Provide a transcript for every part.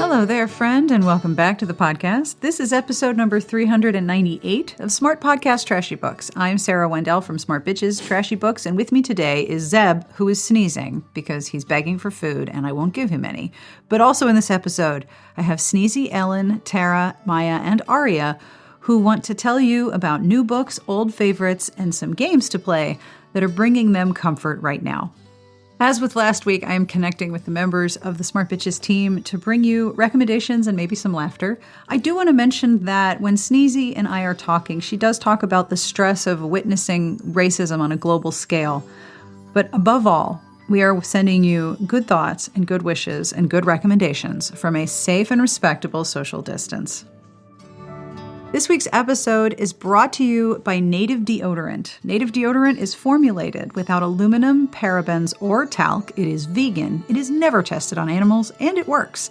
Hello there, friend, and welcome back to the podcast. This is episode number 398 of Smart Podcast Trashy Books. I'm Sarah Wendell from Smart Bitches Trashy Books, and with me today is Zeb, who is sneezing because he's begging for food, and I won't give him any. But also in this episode, I have Sneezy, Ellen, Tara, Maya, and Aarya, who want to tell you about new books, old favorites, and some games to play that are bringing them comfort right now. As with last week, I am connecting with the members of the Smart Bitches team to bring you recommendations and maybe some laughter. I do want to mention that when Sneezy and I are talking, she does talk about the stress of witnessing racism on a global scale. But above all, we are sending you good thoughts and good wishes and good recommendations from a safe and respectable social distance. This week's episode is brought to you by Native Deodorant. Native Deodorant is formulated without aluminum, parabens, or talc. It is vegan, it is never tested on animals, and it works.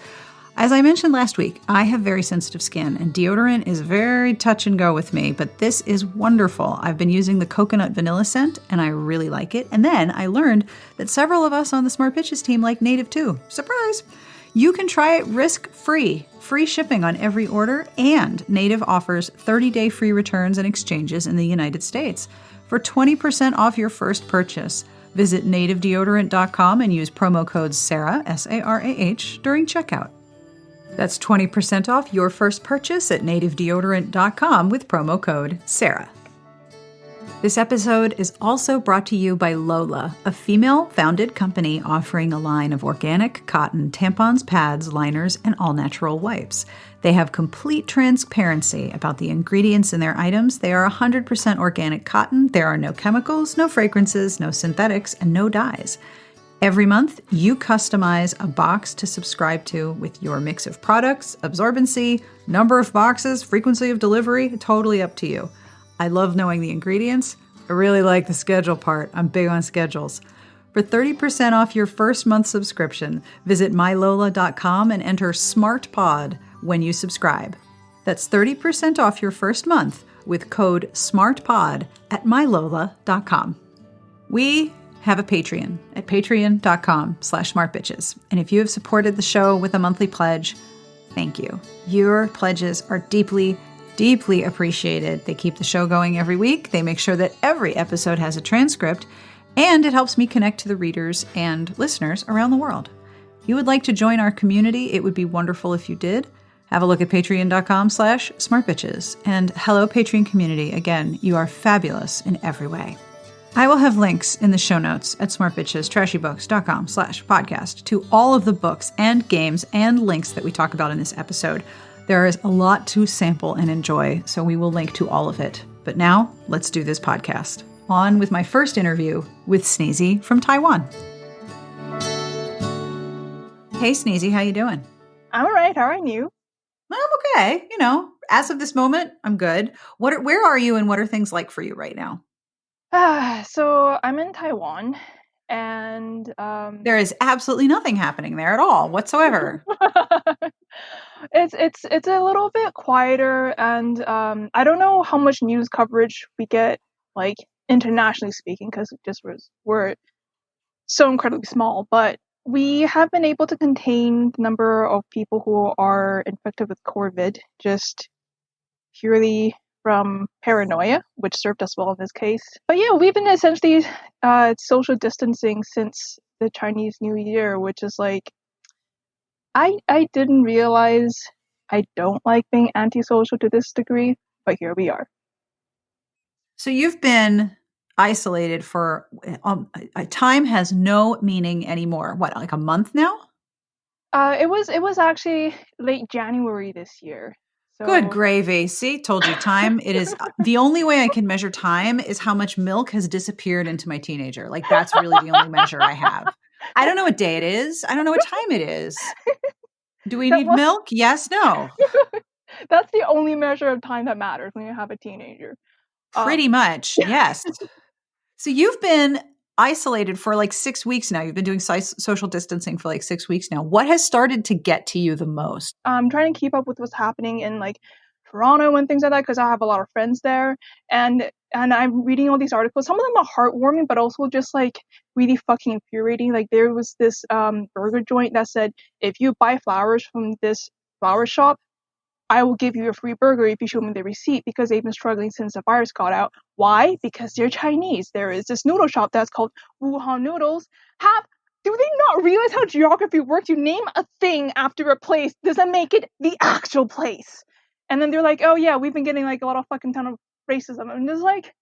As I mentioned last week, I have very sensitive skin, and deodorant is very touch and go with me, but this is wonderful. I've been using the coconut vanilla scent, and I really like it. And then I learned that several of us on the Smart Bitches team like Native too. Surprise! You can try it risk-free. Free shipping on every order, and Native offers 30-day free returns and exchanges in the United States. For 20% off your first purchase, visit nativedeodorant.com and use promo code SARAH, S-A-R-A-H, during checkout. That's 20% off your first purchase at nativedeodorant.com with promo code SARAH. This episode is also brought to you by Lola, a female-founded company offering a line of organic cotton tampons, pads, liners, and all-natural wipes. They have complete transparency about the ingredients in their items. They are 100% organic cotton. There are no chemicals, no fragrances, no synthetics, and no dyes. Every month, you customize a box to subscribe to with your mix of products, absorbency, number of boxes, frequency of delivery, totally up to you. I love knowing the ingredients. I really like the schedule part. I'm big on schedules. For 30% off your first month subscription, visit mylola.com and enter SMARTPOD when you subscribe. That's 30% off your first month with code SMARTPOD at mylola.com. We have a Patreon at patreon.com/smartbitches. And if you have supported the show with a monthly pledge, thank you. Your pledges are deeply appreciated. They keep the show going every week. They make sure that every episode has a transcript, and it helps me connect to the readers and listeners around the world. If you would like to join our community, it would be wonderful if you did. Have a look at patreon.com/smartbitches. And hello, Patreon community. Again, you are fabulous in every way. I will have links in the show notes at smartbitchestrashybooks.com/podcast to all of the books and games and links that we talk about in this episode. There is a lot to sample and enjoy, so we will link to all of it. But now, let's do this podcast. On with my first interview with Sneezy from Taiwan. Hey, Sneezy, how you doing? I'm all right. How are you? I'm okay. You know, as of this moment, I'm good. Where are you, and what are things like for you right now? So I'm in Taiwan, and there is absolutely nothing happening there at all whatsoever. It's a little bit quieter, and I don't know how much news coverage we get, like internationally speaking, because we're so incredibly small. But we have been able to contain the number of people who are infected with COVID just purely from paranoia, which served us well in this case. But yeah, we've been essentially social distancing since the Chinese New Year, which is like, I didn't realize I don't like being antisocial to this degree, but here we are. So you've been isolated for time has no meaning anymore. What, like a month now? It was actually late January this year. So... Good gravy. See, told you time. It is the only way I can measure time is how much milk has disappeared into my teenager. Like, that's really the only measure I have. I don't know what day it is. I don't know what time it is. Do we need milk? Yes, no. That's the only measure of time that matters when you have a teenager. Pretty much, yes. So you've been isolated for like 6 weeks now. You've been doing social distancing for like 6 weeks now. What has started to get to you the most? I'm trying to keep up with what's happening in like Toronto and things like that, because I have a lot of friends there. And and I'm reading all these articles. Some of them are heartwarming, but also just like really fucking infuriating. Like there was this burger joint that said, if you buy flowers from this flower shop, I will give you a free burger if you show me the receipt, because they've been struggling since the virus got out. Why? Because they're Chinese. There is this noodle shop that's called Wuhan Noodles. Do they not realize how geography works? You name a thing after a place doesn't make it the actual place. And then they're like, oh yeah, we've been getting like a lot of fucking ton of racism. And it's like,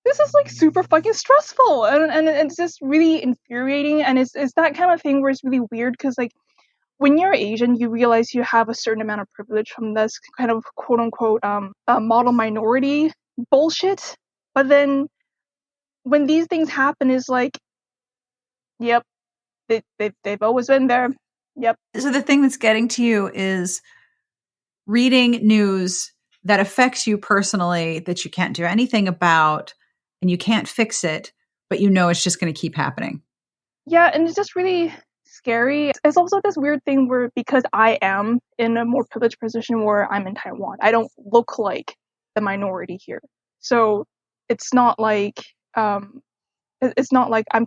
this is like super fucking stressful. And it's just really infuriating. And it's that kind of thing where it's really weird because like, when you're Asian, you realize you have a certain amount of privilege from this kind of quote unquote model minority bullshit. But then when these things happen, is like, yep, they've always been there. Yep. So the thing that's getting to you is reading news that affects you personally that you can't do anything about and you can't fix it, but you know it's just going to keep happening. Yeah, and it's just really scary. It's also this weird thing where, because I am in a more privileged position where I'm in Taiwan, I don't look like the minority here. So it's not like I'm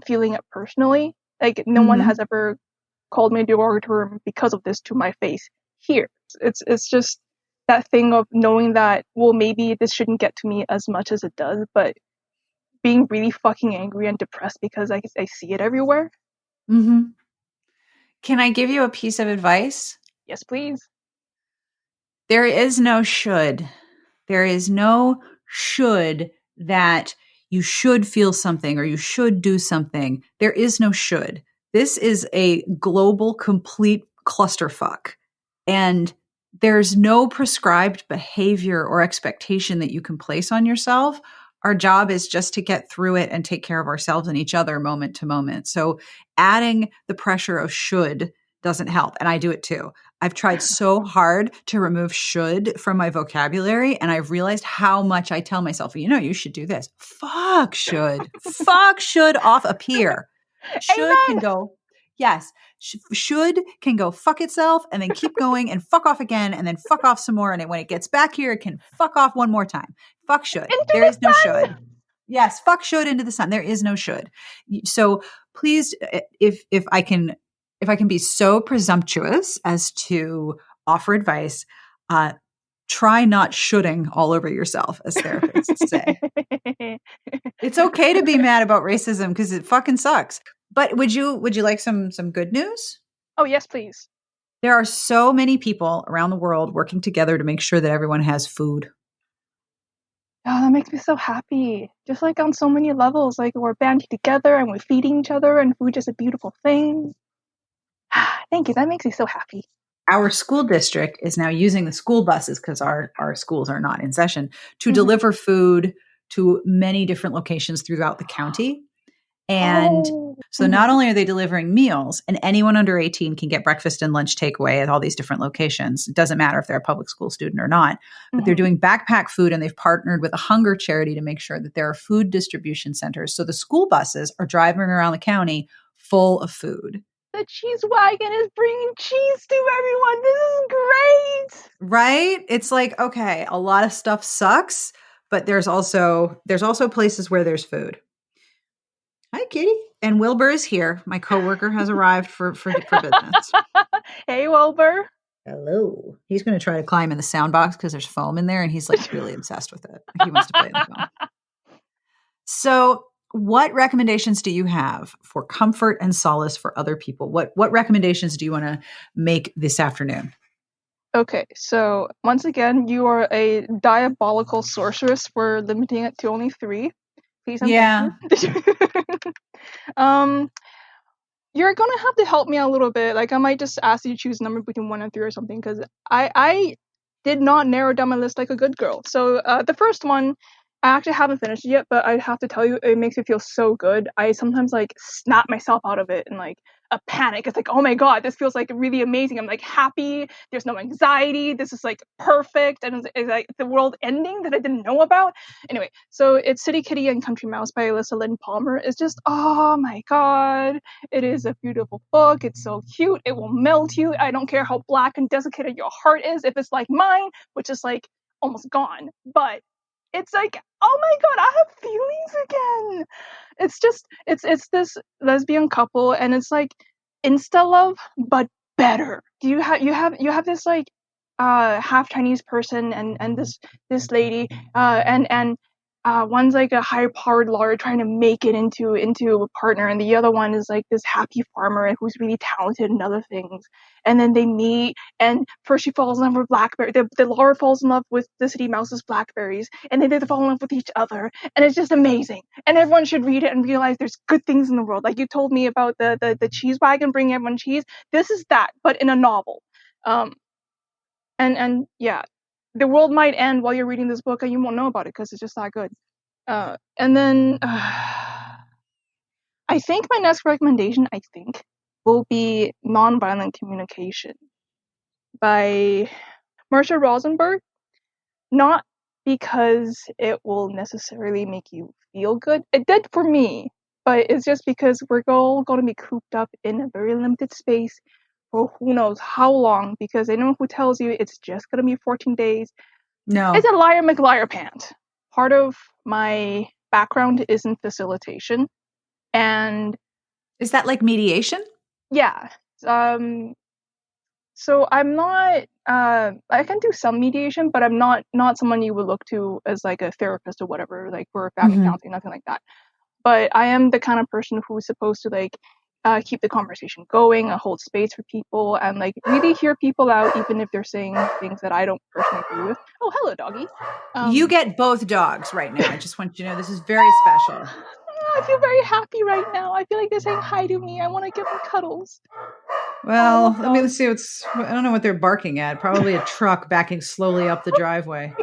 feeling it personally. Like no one has ever called me a derogatory because of this to my face here. It's just that thing of knowing that, well, maybe this shouldn't get to me as much as it does, but being really fucking angry and depressed because I see it everywhere. Mm-hmm. Can I give you a piece of advice? Yes, please. There is no should. There is no should that you should feel something or you should do something. There is no should. This is a global, complete clusterfuck. And there's no prescribed behavior or expectation that you can place on yourself. Our job is just to get through it and take care of ourselves and each other moment to moment. So adding the pressure of should doesn't help. And I do it too. I've tried so hard to remove should from my vocabulary, and I've realized how much I tell myself, you should do this. Fuck should. Fuck should off up here. Should can go, yes. Should can go fuck itself and then keep going and fuck off again and then fuck off some more. And then when it gets back here, it can fuck off one more time. Fuck should. There is no should. Yes, fuck should into the sun. There is no should. So please, if I can be so presumptuous as to offer advice, try not shoulding all over yourself, as therapists say. It's okay to be mad about racism because it fucking sucks. But would you like some good news? Oh, yes, please. There are so many people around the world working together to make sure that everyone has food. Oh, that makes me so happy. Just like on so many levels, like we're banding together and we're feeding each other, and food is a beautiful thing. Thank you. That makes me so happy. Our school district is now using the school buses, because our schools are not in session, to deliver food to many different locations throughout the county. And so not only are they delivering meals, and anyone under 18 can get breakfast and lunch takeaway at all these different locations. It doesn't matter if they're a public school student or not, but they're doing backpack food, and they've partnered with a hunger charity to make sure that there are food distribution centers. So the school buses are driving around the county full of food. The cheese wagon is bringing cheese to everyone. This is great. Right? It's like, okay, a lot of stuff sucks, but there's also places where there's food. Hi, Kitty. And Wilbur is here. My coworker has arrived for business. Hey, Wilbur. Hello. He's going to try to climb in the sound box because there's foam in there, and he's like really obsessed with it. He wants to play in the foam. So, what recommendations do you have for comfort and solace for other people? What recommendations do you want to make this afternoon? Okay, so once again, you are a diabolical sorceress. We're limiting it to only 3. Please and thank you. You're gonna have to help me out a little bit. Like, I might just ask you to choose a number between 1 and 3 or something, because I did not narrow down my list like a good girl. So the first one, I actually haven't finished it yet, but I have to tell you, it makes me feel so good. I sometimes like snap myself out of it in like a panic. It's like, oh my god, this feels like really amazing. I'm like happy. There's no anxiety. This is like perfect, and it's like the world ending that I didn't know about. Anyway, so it's City Kitty and Country Mouse by Alyssa Lynn Palmer. It's just, oh my god, it is a beautiful book. It's so cute. It will melt you. I don't care how black and desiccated your heart is. If it's like mine, which is like almost gone, but it's like, oh my god, I have feelings again. It's this lesbian couple, and it's like insta love, but better. Do you have this like half Chinese person and this lady and one's like a high powered lawyer trying to make it into a partner, and the other one is like this happy farmer who's really talented in other things. And then they meet, and first she falls in love with blackberry. The lawyer falls in love with the city mouse's blackberries, and then they fall in love with each other, and it's just amazing. And everyone should read it and realize there's good things in the world. Like you told me about the cheese wagon bringing everyone cheese. This is that, but in a novel. And yeah, the world might end while you're reading this book, and you won't know about it because it's just that good. And then I think my next recommendation, will be Nonviolent Communication by Marcia Rosenberg. Not because it will necessarily make you feel good. It did for me, but it's just because we're all going to be cooped up in a very limited space for who knows how long, because anyone who tells you it's just going to be 14 days, No. it's a liar McLiar pant. Part of my background is in facilitation, and is that like mediation? yeah. So I'm not. I can do some mediation, but I'm not someone you would look to as like a therapist or whatever, like for family counseling, nothing like that. But I am the kind of person who's supposed to like keep the conversation going and hold space for people and like really hear people out, even if they're saying things that I don't personally agree with. Oh, hello, doggy. You get both dogs right now. I just want you to know this is very special. I feel very happy right now. I feel like they're saying hi to me. I want to give them cuddles. Well, let me see I don't know what they're barking at. Probably a truck backing slowly up the driveway.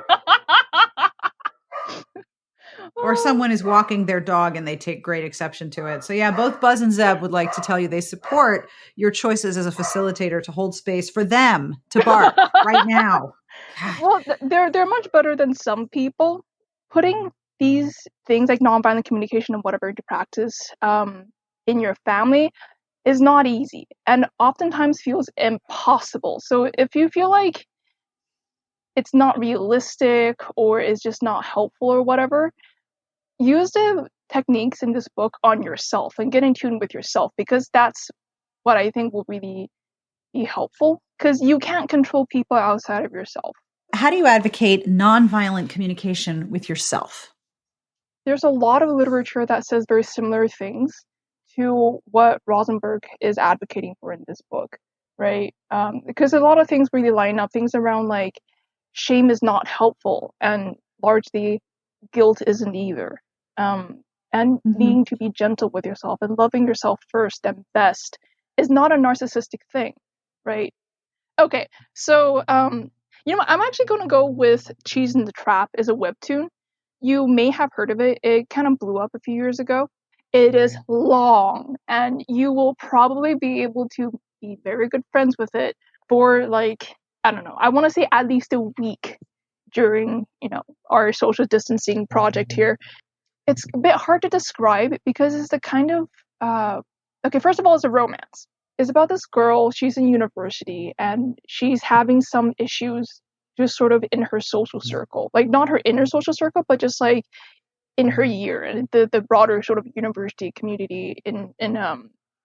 Or someone is walking their dog and they take great exception to it. So yeah, both Buzz and Zeb would like to tell you they support your choices as a facilitator to hold space for them to bark right now. Well, they're much better than some people. Putting these things like nonviolent communication and whatever into practice in your family is not easy and oftentimes feels impossible. So if you feel like it's not realistic or is just not helpful or whatever, use the techniques in this book on yourself and get in tune with yourself, because that's what I think will really be helpful, because you can't control people outside of yourself. How do you advocate nonviolent communication with yourself? There's a lot of literature that says very similar things to what Rosenberg is advocating for in this book, right? Because a lot of things really line up, things around like shame is not helpful and largely guilt isn't either. And needing to be gentle with yourself and loving yourself first and best is not a narcissistic thing, right? Okay, so I'm actually going to go with Cheese in the Trap as a webtoon. You may have heard of it. It kind of blew up a few years ago. It is long, and you will probably be able to be very good friends with it for like, I don't know, I want to say at least a week during, our social distancing project here. It's a bit hard to describe because it's the kind of, okay, first of all, it's a romance. It's about this girl, she's in university, and she's having some issues just sort of in her social circle. Like, not her inner social circle, but just like in her year and the broader sort of university community in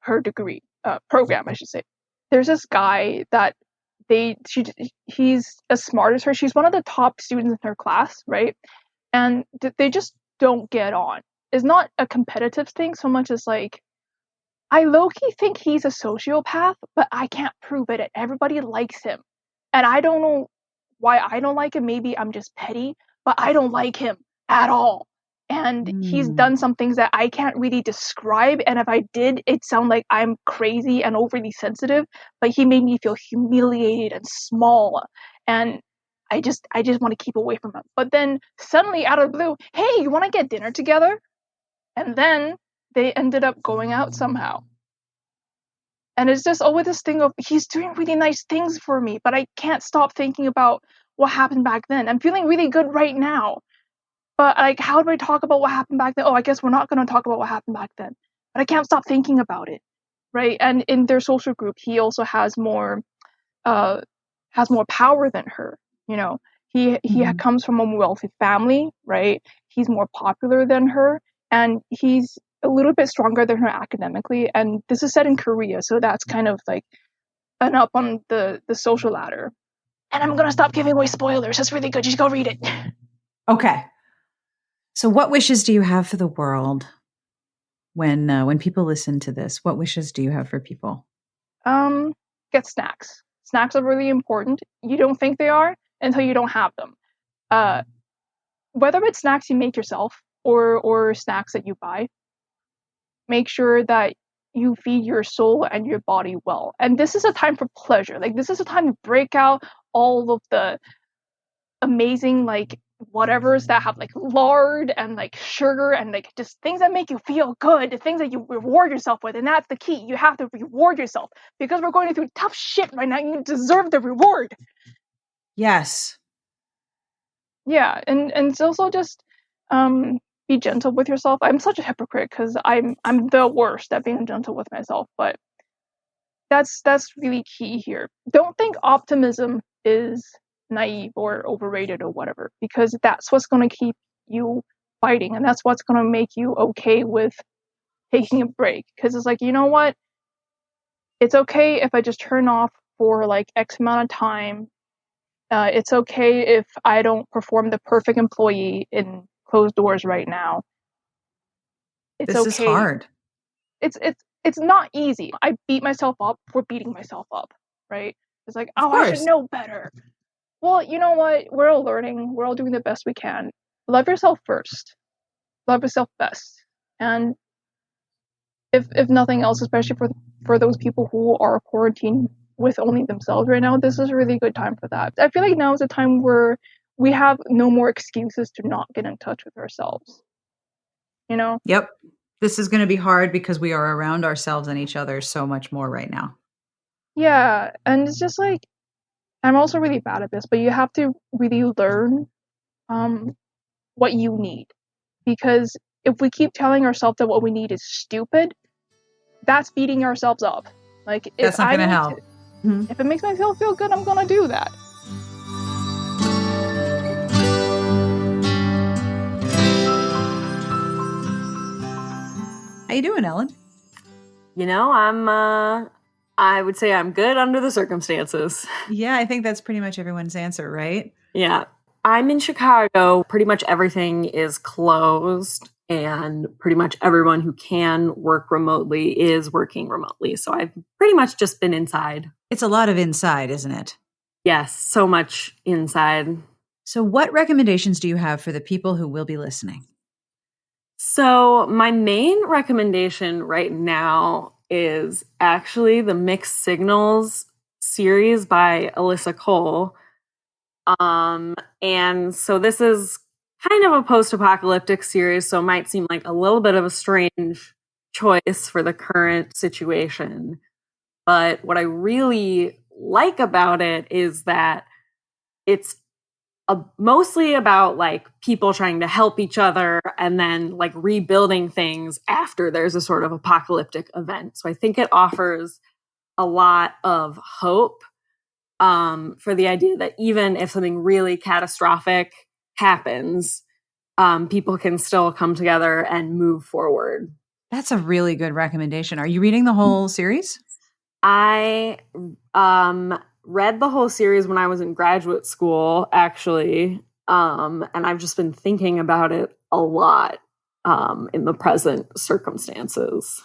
her degree program, I should say. There's this guy that he's as smart as her. She's one of the top students in her class, right? And they just don't get on. It's not a competitive thing so much as like, I low-key think he's a sociopath, but I can't prove it. Everybody likes him. And I don't know why I don't like him. Maybe I'm just petty, but I don't like him at all. And he's done some things that I can't really describe. And if I did, it'd sound like I'm crazy and overly sensitive. But he made me feel humiliated and small. And I just want to keep away from him. But then suddenly out of the blue, hey, you want to get dinner together? And then they ended up going out somehow. And it's just always this thing of, he's doing really nice things for me, but I can't stop thinking about what happened back then. I'm feeling really good right now. But like, how do I talk about what happened back then? Oh, I guess we're not going to talk about what happened back then. But I can't stop thinking about it. Right? And in their social group, he also has more power than her. He comes from a wealthy family, right? he's more popular than her, and he's a little bit stronger than her academically. And this is set in Korea, so that's kind of like an up on the social ladder. And I'm gonna stop giving away spoilers. It's really good. You should go read it. Okay. So what wishes do you have for the world when people listen to this? What wishes do you have for people? Get snacks. Snacks are really important. You don't think they are until you don't have them. Whether it's snacks you make yourself or snacks that you buy, make sure that you feed your soul and your body well. And this is a time for pleasure. Like, this is a time to break out all of the amazing, like, whatevers that have like lard and like sugar and like just things that make you feel good, the things that you reward yourself with. And that's the key. You have to reward yourself because we're going through tough shit right now. You deserve the reward. Yes. Yeah, and it's also just be gentle with yourself. I'm such a hypocrite because I'm the worst at being gentle with myself, but that's really key here. Don't think optimism is naive or overrated or whatever, because that's what's going to keep you fighting, and that's what's going to make you okay with taking a break. Because it's like, you know what? It's okay if I just turn off for like X amount of time. It's okay if I don't perform the perfect employee in closed doors right now. It's This okay. is hard. It's not easy. I beat myself up for beating myself up, right? It's like, Of oh, I should course. know better. Well, you know what? We're all learning. We're all doing the best we can. Love yourself first. Love yourself best. And if nothing else, especially for those people who are quarantined with only themselves right now, this is a really good time for that. I feel like now is a time where we have no more excuses to not get in touch with ourselves. You know? Yep. This is going to be hard because we are around ourselves and each other so much more right now. Yeah, and it's just like, I'm also really bad at this, but you have to really learn what you need. Because if we keep telling ourselves that what we need is stupid, that's beating ourselves up. Like, if That's not I going to need help. to, if it makes myself feel good, I'm gonna do that. How you doing, Ellen? You know, I would say I'm good under the circumstances. Yeah, I think that's pretty much everyone's answer, right? Yeah. I'm in Chicago. Pretty much everything is closed, and pretty much everyone who can work remotely is working remotely. So I've pretty much just been inside. It's a lot of inside, isn't it? Yes, so much inside. So what recommendations do you have for the people who will be listening? So my main recommendation right now is actually the Mixed Signals series by Alyssa Cole. And so this is kind of a post-apocalyptic series, so it might seem like a little bit of a strange choice for the current situation. But what I really like about it is that it's mostly about like people trying to help each other and then like rebuilding things after there's a sort of apocalyptic event. So I think it offers a lot of hope for the idea that even if something really catastrophic happens, people can still come together and move forward. That's a really good recommendation. Are you reading the whole series? I read the whole series when I was in graduate school, actually, and I've just been thinking about it a lot in the present circumstances.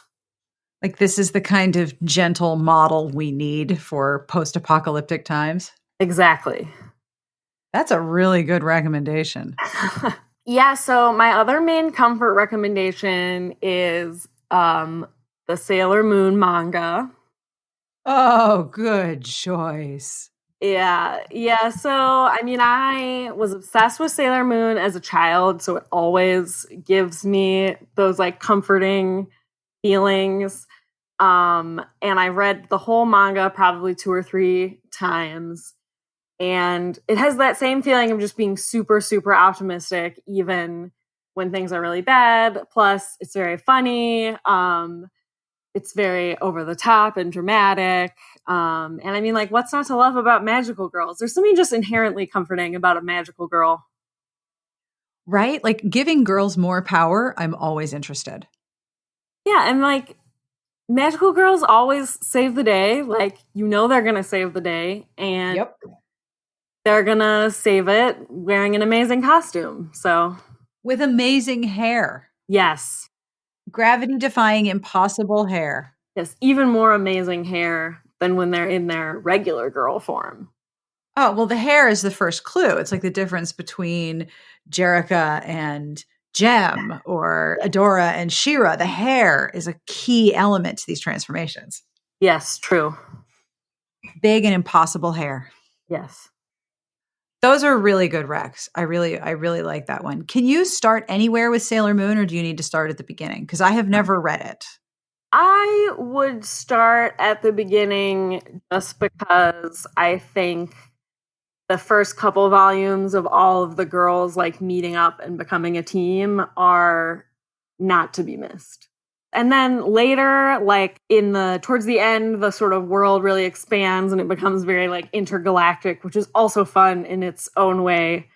Like, this is the kind of gentle model we need for post-apocalyptic times? Exactly. That's a really good recommendation. Yeah, so my other main comfort recommendation is the Sailor Moon manga. Oh, good choice. Yeah. So, I mean, I was obsessed with Sailor Moon as a child, so it always gives me those like comforting feelings. And I read the whole manga probably 2 or 3 times. And it has that same feeling of just being super, super optimistic, even when things are really bad. Plus, it's very funny. It's very over the top and dramatic. And I mean, like, what's not to love about magical girls? There's something just inherently comforting about a magical girl. Right? Like giving girls more power, I'm always interested. Yeah, and like magical girls always save the day. Like, they're going to save the day, and Yep. they're going to save it wearing an amazing costume. So, With amazing hair. yes. Gravity defying impossible hair. Yes, even more amazing hair than when they're in their regular girl form. Oh, well, the hair is the first clue. It's like the difference between Jerrica and Jem or Adora and Shira. The hair is a key element to these transformations. Yes, true. Big and impossible hair. Yes. Those are really good recs. I really like that one. Can you start anywhere with Sailor Moon, or do you need to start at the beginning? Because I have never read it. I would start at the beginning just because I think the first couple volumes of all of the girls like meeting up and becoming a team are not to be missed. And then later, like towards the end, the sort of world really expands and it becomes very like intergalactic, which is also fun in its own way.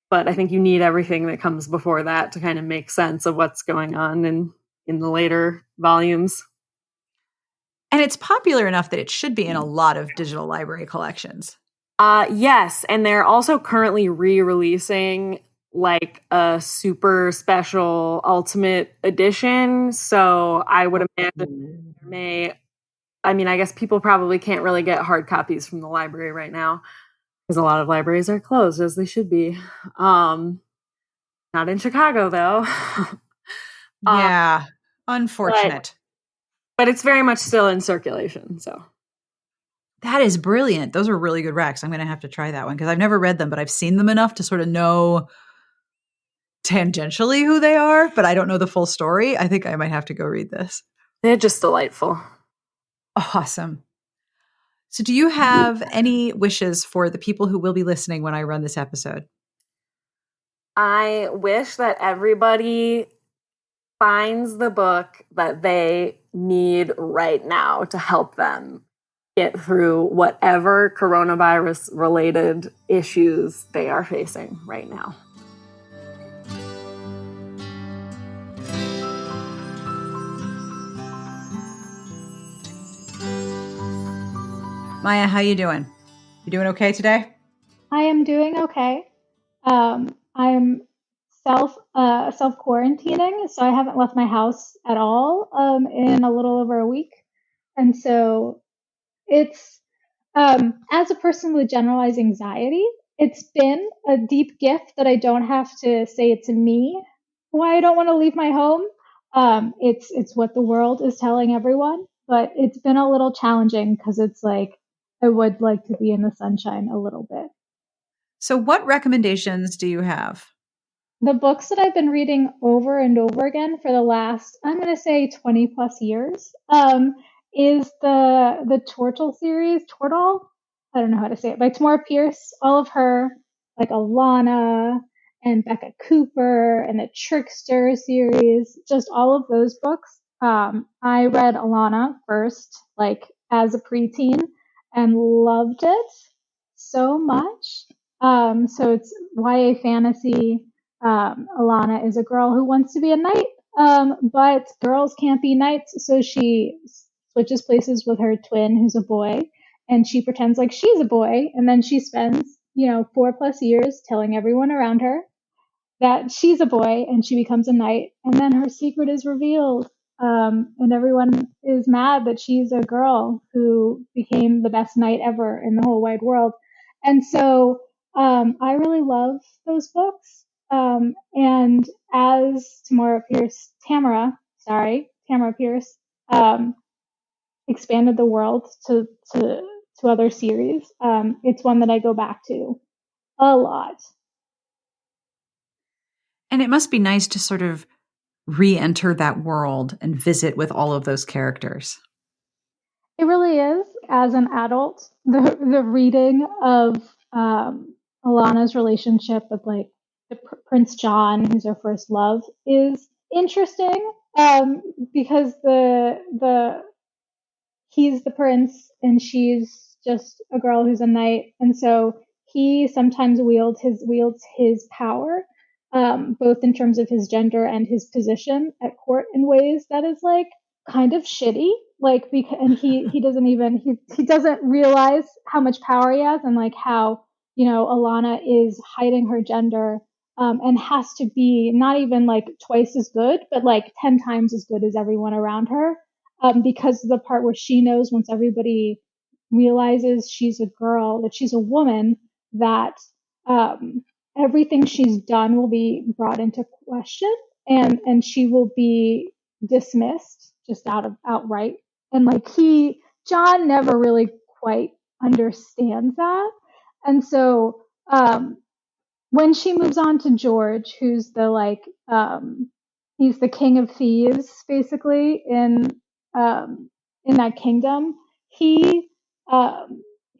But I think you need everything that comes before that to kind of make sense of what's going on in the later volumes. And it's popular enough that it should be in a lot of digital library collections. Yes, and they're also currently re-releasing like a super special ultimate edition. So I would imagine I guess people probably can't really get hard copies from the library right now because a lot of libraries are closed, as they should be. Not in Chicago though. Yeah, unfortunate. But it's very much still in circulation. So that is brilliant. Those are really good recs. I'm going to have to try that one because I've never read them, but I've seen them enough to sort of know tangentially who they are, but I don't know the full story. I think I might have to go read this. they're just delightful. Awesome. So do you have any wishes for the people who will be listening when I run this episode? I wish that everybody finds the book that they need right now to help them get through whatever coronavirus related issues they are facing right now. Maya, how you doing? You doing okay today? I am doing okay. I'm self quarantining, so I haven't left my house at all in a little over a week, and so it's as a person with generalized anxiety, it's been a deep gift that I don't have to say it's me why I don't want to leave my home. It's what the world is telling everyone, but it's been a little challenging because it's like I would like to be in the sunshine a little bit. So what recommendations do you have? The books that I've been reading over and over again for the last, I'm going to say 20 plus years, is the Tortle series, Tortle? I don't know how to say it, by Tamora Pierce. All of her, like Alana and Becca Cooper and the Trickster series, just all of those books. I read Alana first, like as a preteen, and loved it so much. So it's YA fantasy. Alana is a girl who wants to be a knight, but girls can't be knights, so she switches places with her twin, who's a boy, and she pretends like she's a boy, and then she spends, 4+ years telling everyone around her that she's a boy, and she becomes a knight, and then her secret is revealed, and everyone is mad that she's a girl who became the best knight ever in the whole wide world, and so I really love those books. And as Tamara Pierce, expanded the world to other series, it's one that I go back to a lot. And it must be nice to sort of re-enter that world and visit with all of those characters. It really is. As an adult, the reading of Alana's relationship with like Prince John, who's her first love, is interesting because the he's the prince and she's just a girl who's a knight, and so he sometimes wields his power both in terms of his gender and his position at court in ways that is like kind of shitty. Like, and he doesn't even, he doesn't realize how much power he has and like how, you know, Alana is hiding her gender, and has to be not even like twice as good, but like 10 times as good as everyone around her. Because the part where she knows once everybody realizes she's a girl, that she's a woman, that, everything she's done will be brought into question, and she will be dismissed just outright. And like John never really quite understands that. And so when she moves on to George, who's the like he's the king of thieves basically in that kingdom, he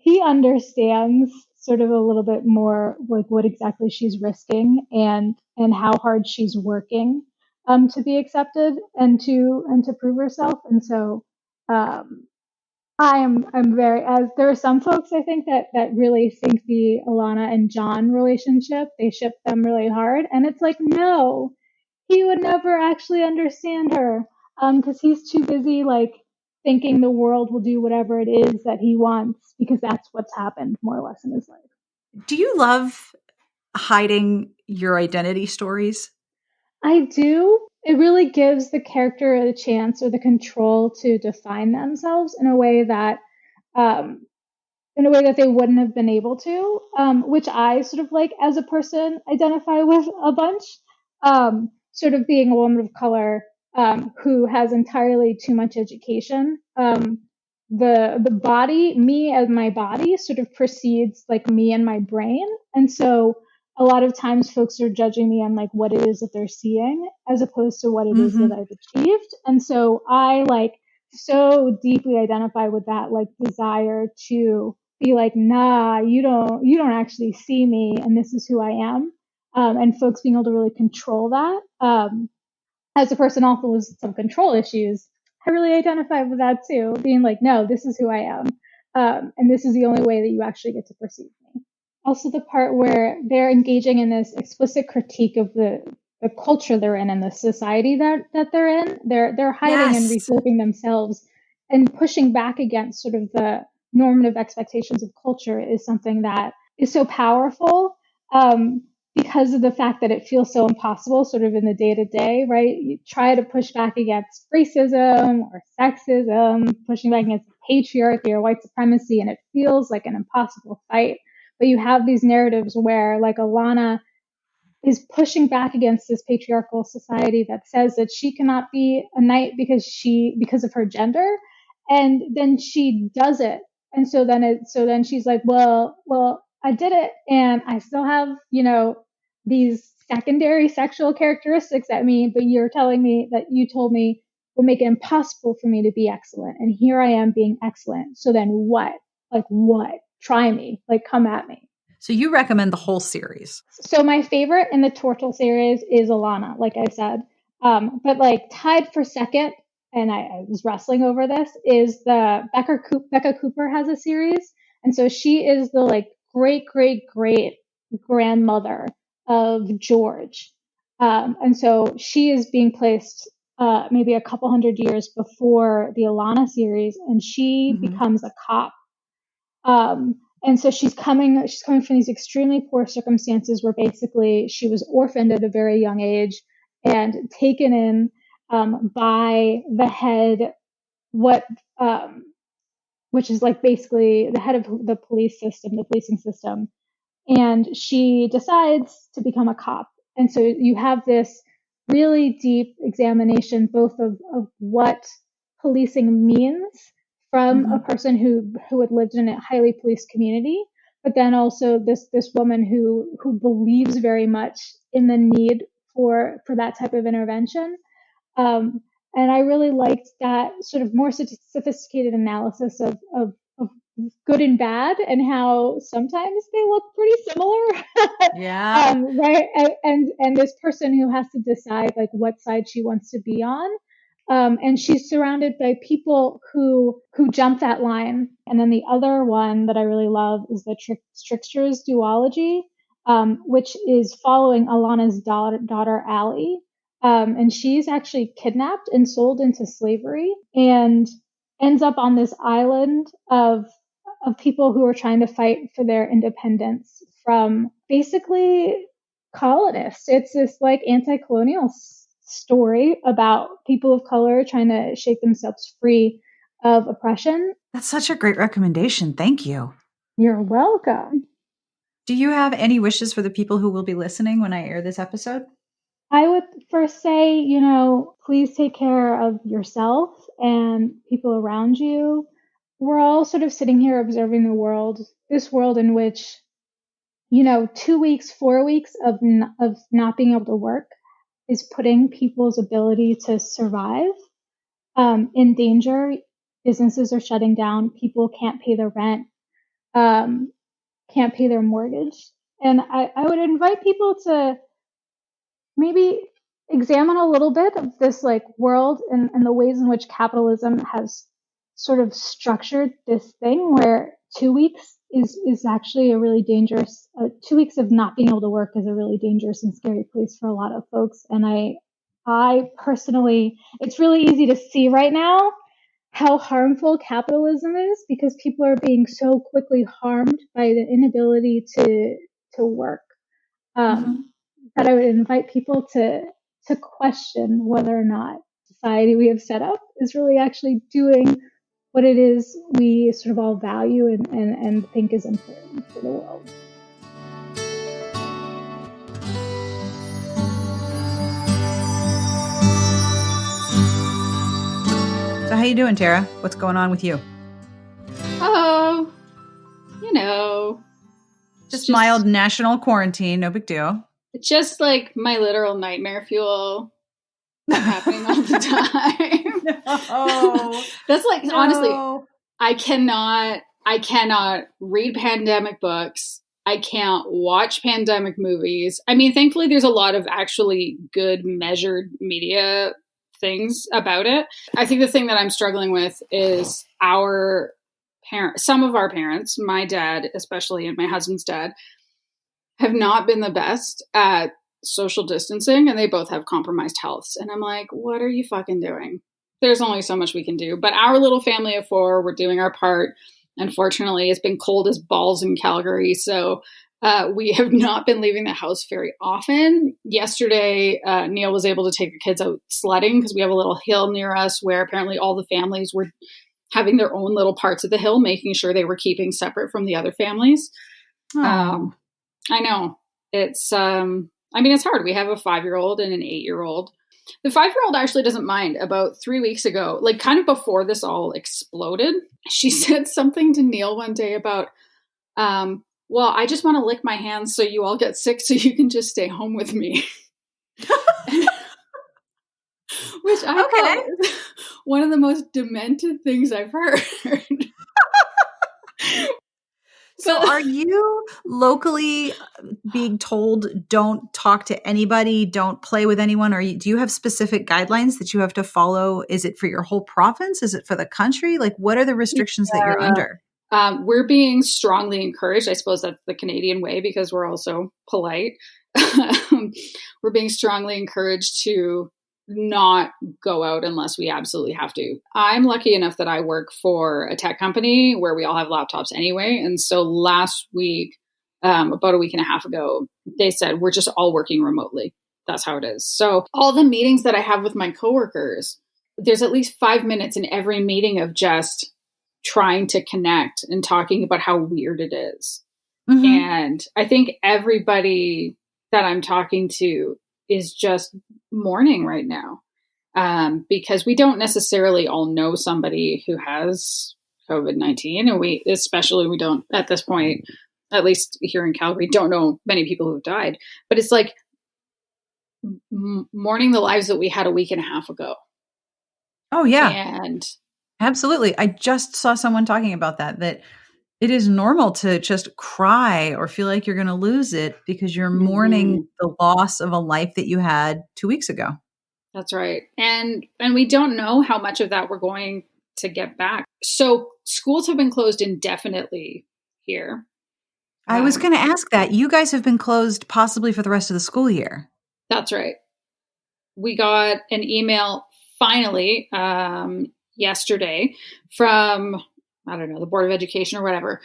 he understands sort of a little bit more like what exactly she's risking and how hard she's working to be accepted and to prove herself. And so I'm very, as there are some folks I think that really think the Alana and John relationship, they ship them really hard, and it's like, no, he would never actually understand her, because he's too busy like thinking the world will do whatever it is that he wants, because that's what's happened more or less in his life. Do you love hiding your identity stories? I do. It really gives the character a chance or the control to define themselves in a way that they wouldn't have been able to, which I sort of like as a person identify with a bunch. Sort of being a woman of color who has entirely too much education. The body, me as my body, sort of precedes like me and my brain, and so a lot of times folks are judging me on like what it is that they're seeing as opposed to what it is that I've achieved. And so I like so deeply identify with that like desire to be like, nah, you don't actually see me, and this is who I am. And folks being able to really control that. As a person also with some control issues, I really identify with that too, being like, no, this is who I am. And this is the only way that you actually get to perceive me. Also the part where they're engaging in this explicit critique of the culture they're in and the society that they're in. They're hiding and rethinking themselves and pushing back against sort of the normative expectations of culture is something that is so powerful, because of the fact that it feels so impossible sort of in the day to day, right? You try to push back against racism or sexism, pushing back against patriarchy or white supremacy, and it feels like an impossible fight. But you have these narratives where like Alana is pushing back against this patriarchal society that says that she cannot be a knight because of her gender, and then she does it. And so then she's like, well, I did it, and I still have, you know, these secondary sexual characteristics at me, but you're telling me that you told me would make it impossible for me to be excellent, and here I am being excellent. So then what? Like what? Try me, like come at me. So you recommend the whole series? So my favorite in the Tortle series is Alana, like I said. But like tied for second, and I was wrestling over this, is the Becca Cooper has a series. And so she is the like great grandmother of George. And so she is being placed maybe a couple hundred years before the Alana series, and she becomes a cop. And so she's coming from these extremely poor circumstances where basically she was orphaned at a very young age and taken in by the head, which is like basically the head of the policing system. And she decides to become a cop. And so you have this really deep examination both of what policing means from a person who had lived in a highly policed community, but then also this woman who believes very much in the need for that type of intervention. And I really liked that sort of more sophisticated analysis of good and bad, and how sometimes they look pretty similar. Yeah. Right. And this person who has to decide like what side she wants to be on. And she's surrounded by people who jump that line. And then the other one that I really love is the trickster's duology. which is following Alana's daughter Allie. And she's actually kidnapped and sold into slavery and ends up on this island of people who are trying to fight for their independence from basically colonists. It's this like anti-colonial story about people of color trying to shake themselves free of oppression. That's such a great recommendation. Thank you. You're welcome. Do you have any wishes for the people who will be listening when I air this episode? I would first say, please take care of yourself and people around you. We're all sort of sitting here observing the world, this world in which, 2 weeks, 4 weeks of not being able to work is putting people's ability to survive in danger. Businesses are shutting down. People can't pay their rent, can't pay their mortgage. And I would invite people to maybe examine a little bit of this like world and the ways in which capitalism has sort of structured this thing where 2 weeks is actually a really dangerous 2 weeks of not being able to work is a really dangerous and scary place for a lot of folks. And I personally, it's really easy to see right now how harmful capitalism is because people are being so quickly harmed by the inability to work. That I would invite people to question whether or not society we have set up is really actually doing what it is we sort of all value and think is important for the world. So how you doing, Tara? What's going on with you? Oh, just mild national quarantine, no big deal. It's just like my literal nightmare fuel happening all the time. No. That's like, no. Honestly, I cannot read pandemic books. I can't watch pandemic movies. I mean, thankfully there's a lot of actually good measured media things about it. I think the thing that I'm struggling with is some of our parents, my dad especially, and my husband's dad, have not been the best at social distancing, and they both have compromised healths. And I'm like, what are you fucking doing? There's only so much we can do. But our little family of 4, we're doing our part. Unfortunately, it's been cold as balls in Calgary, so we have not been leaving the house very often. Yesterday, Neil was able to take the kids out sledding because we have a little hill near us where apparently all the families were having their own little parts of the hill, making sure they were keeping separate from the other families. I know it's, it's hard. We have a 5-year-old and an 8-year-old. The 5-year-old actually doesn't mind. About 3 weeks ago, like kind of before this all exploded, she said something to Neil one day about, well, I just want to lick my hands so you all get sick so you can just stay home with me. Which I thought was one of the most demented things I've heard. So are you locally being told don't talk to anybody, don't play with anyone? Or do you have specific guidelines that you have to follow? Is it for your whole province? Is it for the country? Like, what are the restrictions that you're under? We're being strongly encouraged. I suppose that's the Canadian way because we're also polite. We're being strongly encouraged to not go out unless we absolutely have to. I'm lucky enough that I work for a tech company where we all have laptops anyway. And so last week, about a week and a half ago, they said, we're just all working remotely. That's how it is. So all the meetings that I have with my coworkers, there's at least 5 minutes in every meeting of just trying to connect and talking about how weird it is. Mm-hmm. And I think everybody that I'm talking to is just mourning right now because we don't necessarily all know somebody who has COVID-19, and we don't at this point, at least here in Calgary, don't know many people who've died. But it's like mourning the lives that we had a week and a half ago. Oh yeah, and absolutely. I just saw someone talking about that it is normal to just cry or feel like you're going to lose it because you're mourning the loss of a life that you had 2 weeks ago. That's right. And we don't know how much of that we're going to get back. So schools have been closed indefinitely here. I was going to ask that. You guys have been closed possibly for the rest of the school year. That's right. We got an email finally yesterday from, I don't know, the Board of Education or whatever.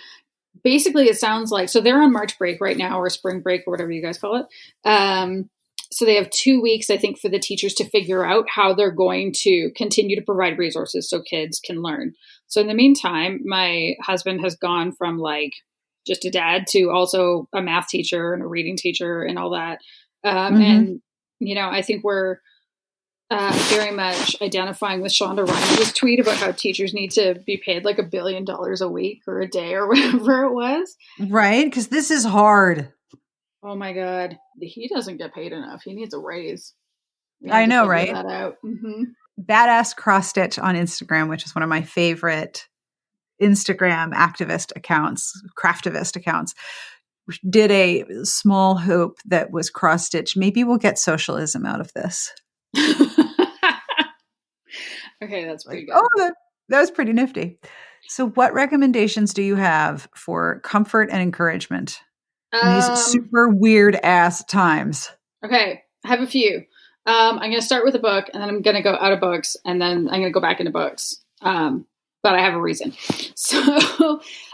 Basically, it sounds like, so they're on March break right now, or spring break, or whatever you guys call it. So they have 2 weeks, I think, for the teachers to figure out how they're going to continue to provide resources so kids can learn. So in the meantime, my husband has gone from like just a dad to also a math teacher and a reading teacher and all that. And, you know, I think we're very much identifying with Shonda Rhimes' tweet about how teachers need to be paid like $1 billion a week or a day or whatever it was. Right? Because this is hard. Oh my God. He doesn't get paid enough. He needs a raise. I know, right? That out. Badass Cross Stitch on Instagram, which is one of my favorite Instagram activist accounts, craftivist accounts, did a small hope that was cross stitch. Maybe we'll get socialism out of this. Okay, that's pretty good. Oh, that was pretty nifty. So what recommendations do you have for comfort and encouragement in these super weird ass times? Okay, I have a few. I'm going to start with a book, and then I'm going to go out of books, and then I'm going to go back into books. But I have a reason. So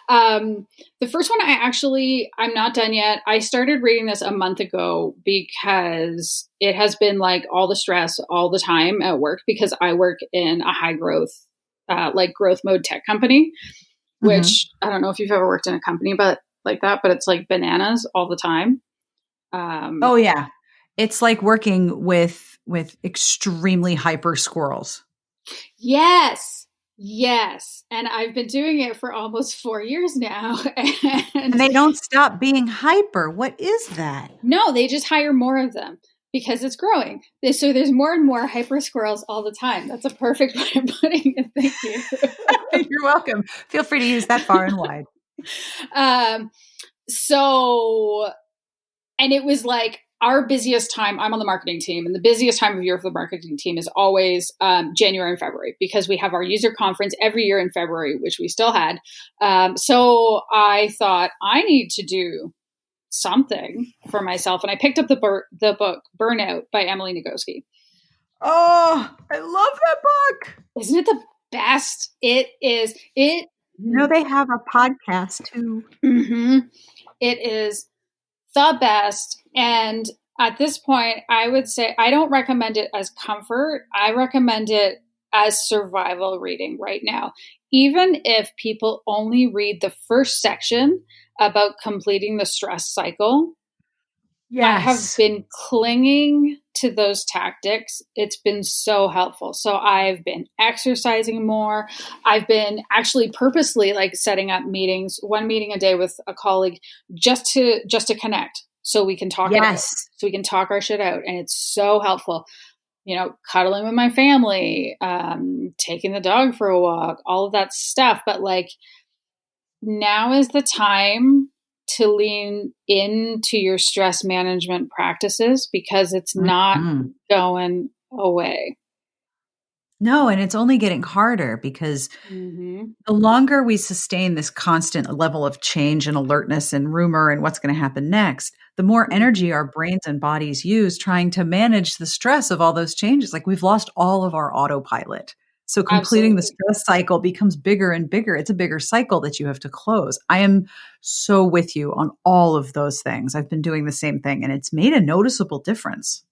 the first one, I'm not done yet. I started reading this a month ago because it has been like all the stress all the time at work, because I work in a high growth, like growth mode tech company, which I don't know if you've ever worked in a company but like that, but it's like bananas all the time. Oh yeah. It's like working with extremely hyper squirrels. Yes. And I've been doing it for almost 4 years now. And they don't stop being hyper. What is that? No, they just hire more of them because it's growing. So there's more and more hyper squirrels all the time. That's a perfect way of putting it. Thank you. You're welcome. Feel free to use that far and wide. And it was like our busiest time. I'm on the marketing team, and the busiest time of year for the marketing team is always January and February, because we have our user conference every year in February, which we still had. So I thought I need to do something for myself, and I picked up the book Burnout by Emily Nagoski. Oh, I love that book. Isn't it the best? It is. It. No, they have a podcast too. It is the best. And at this point, I would say I don't recommend it as comfort. I recommend it as survival reading right now. Even if people only read the first section about completing the stress cycle, I have been clinging to those tactics. It's been so helpful. So I've been exercising more. I've been actually purposely like setting up meetings, 1 meeting a day with a colleague, just to connect, so we can talk. So we can talk our shit out, and it's so helpful. You know, cuddling with my family, taking the dog for a walk, all of that stuff. But like, now is the time to lean into your stress management practices, because it's not going away. No, and it's only getting harder, because the longer we sustain this constant level of change and alertness and rumor and what's going to happen next, the more energy our brains and bodies use trying to manage the stress of all those changes. Like, we've lost all of our autopilot. So completing the stress cycle becomes bigger and bigger. It's a bigger cycle that you have to close. I am so with you on all of those things. I've been doing the same thing, and it's made a noticeable difference.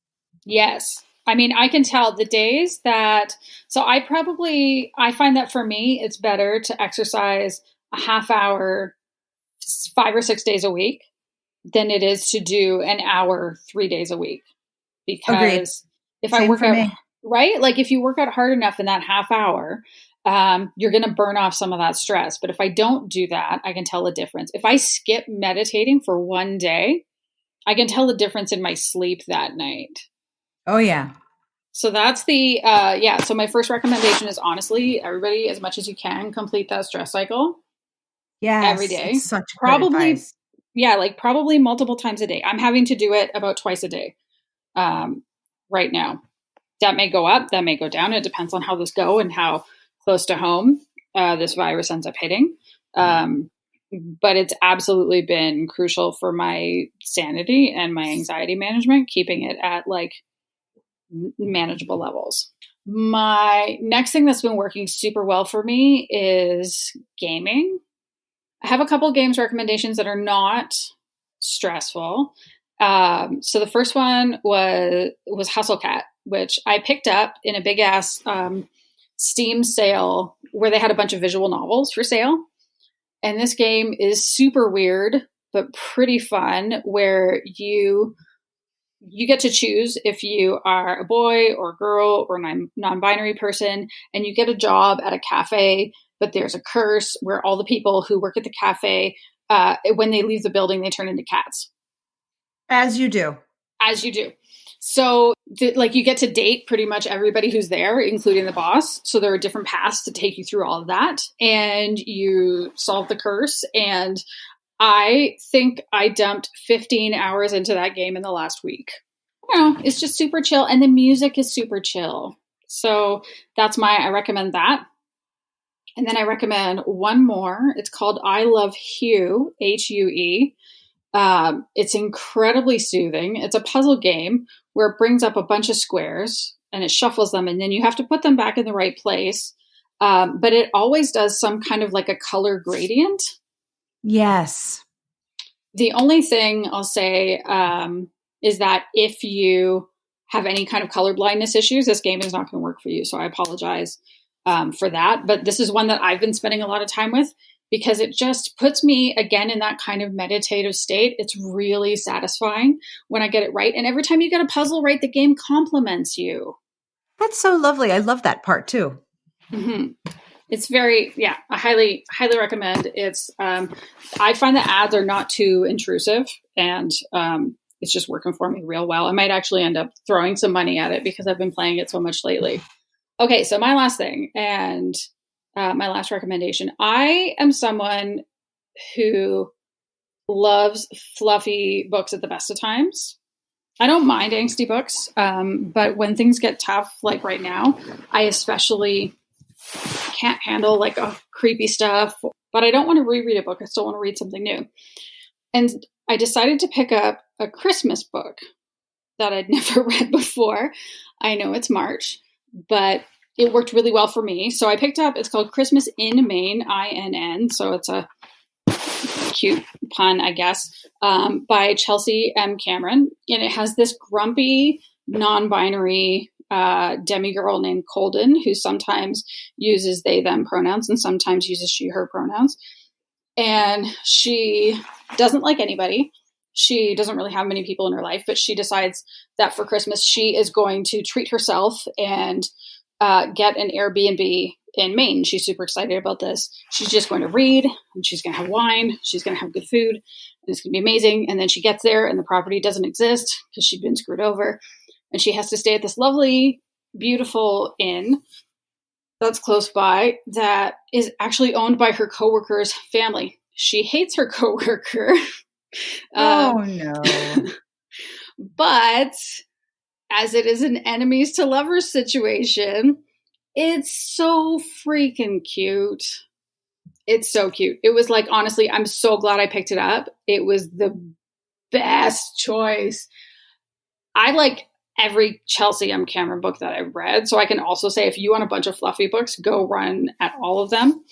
Yes. I mean, I can tell the days that, so I find that for me, it's better to exercise a half hour, 5 or 6 days a week than it is to do an hour, 3 days a week. Because if I work out, right? Like, if you work out hard enough in that half hour, you're going to burn off some of that stress. But if I don't do that, I can tell the difference. If I skip meditating for 1 day, I can tell the difference in my sleep that night. Oh, yeah. So that's the, so my first recommendation is, honestly, everybody, as much as you can, complete that stress cycle. Yeah. Every day. It's such good advice. Yeah, like probably multiple times a day. I'm having to do it about twice a day right now. That may go up, that may go down. It depends on how this go and how close to home this virus ends up hitting. but it's absolutely been crucial for my sanity and my anxiety management, keeping it at like manageable levels. My next thing that's been working super well for me is gaming. I have a couple of games recommendations that are not stressful. So the first one was Hustle Cat, which I picked up in a big ass Steam sale where they had a bunch of visual novels for sale. And this game is super weird, but pretty fun, where you get to choose if you are a boy or girl or non-binary person, and you get a job at a cafe, but there's a curse where all the people who work at the cafe, when they leave the building, they turn into cats. As you do. As you do. So like you get to date pretty much everybody who's there, including the boss. So there are different paths to take you through all of that, and you solve the curse. And I think I dumped 15 hours into that game in the last week. You know, it's just super chill, and the music is super chill. So I recommend that. And then I recommend one more. It's called I Love Hue, Hue. It's incredibly soothing. It's a puzzle game where it brings up a bunch of squares and it shuffles them, and then you have to put them back in the right place. But it always does some kind of like a color gradient. Yes. The only thing I'll say is that if you have any kind of color blindness issues, this game is not going to work for you. So I apologize for that. But this is one that I've been spending a lot of time with, because it just puts me again in that kind of meditative state. It's really satisfying when I get it right. And every time you get a puzzle right, the game compliments you. That's so lovely. I love that part too. Mm-hmm. It's very, I highly, highly recommend. It's, I find the ads are not too intrusive, and it's just working for me real well. I might actually end up throwing some money at it because I've been playing it so much lately. Okay. So my last thing, and my last recommendation. I am someone who loves fluffy books at the best of times. I don't mind angsty books, but when things get tough, like right now, I especially can't handle like creepy stuff. But I don't want to reread a book. I still want to read something new. And I decided to pick up a Christmas book that I'd never read before. I know it's March, but it worked really well for me. So I picked up, it's called Christmas in Maine, INN. So it's a cute pun, I guess, by Chelsea M. Cameron. And it has this grumpy, non-binary demigirl named Colden, who sometimes uses they, them pronouns and sometimes uses she, her pronouns. And she doesn't like anybody. She doesn't really have many people in her life, but she decides that for Christmas, she is going to treat herself and get an Airbnb in Maine. She's super excited about this. She's just going to read, and she's going to have wine. She's going to have good food, and it's going to be amazing. And then she gets there, and the property doesn't exist because she'd been screwed over. And she has to stay at this lovely, beautiful inn that's close by that is actually owned by her coworker's family. She hates her coworker. Oh, no. But as it is an enemies to lovers situation, it's so freaking cute. It's so cute. It was like, honestly, I'm so glad I picked it up. It was the best choice. I like every Chelsea M. Cameron book that I've read. So I can also say, if you want a bunch of fluffy books, go run at all of them.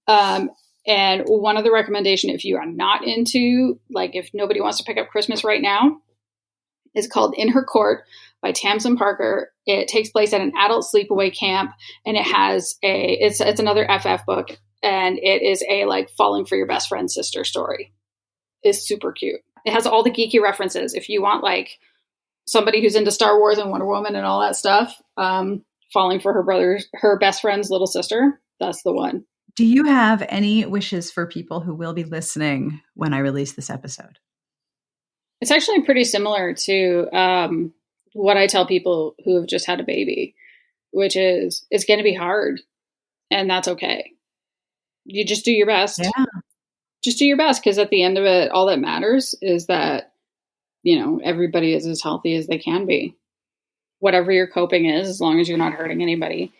And one other recommendation, if you are not into, like if nobody wants to pick up Christmas right now, is called In Her Court by Tamsin Parker. It takes place at an adult sleepaway camp, and it has it's another FF book, and it is a like falling for your best friend's sister story. It's super cute. It has all the geeky references. If you want like somebody who's into Star Wars and Wonder Woman and all that stuff, falling for her best friend's little sister, that's the one. Do you have any wishes for people who will be listening when I release this episode? It's actually pretty similar to what I tell people who have just had a baby, which is it's going to be hard, and that's okay. You just do your best. Yeah. Just do your best, because at the end of it, all that matters is that, you know, everybody is as healthy as they can be. Whatever your coping is, as long as you're not hurting anybody,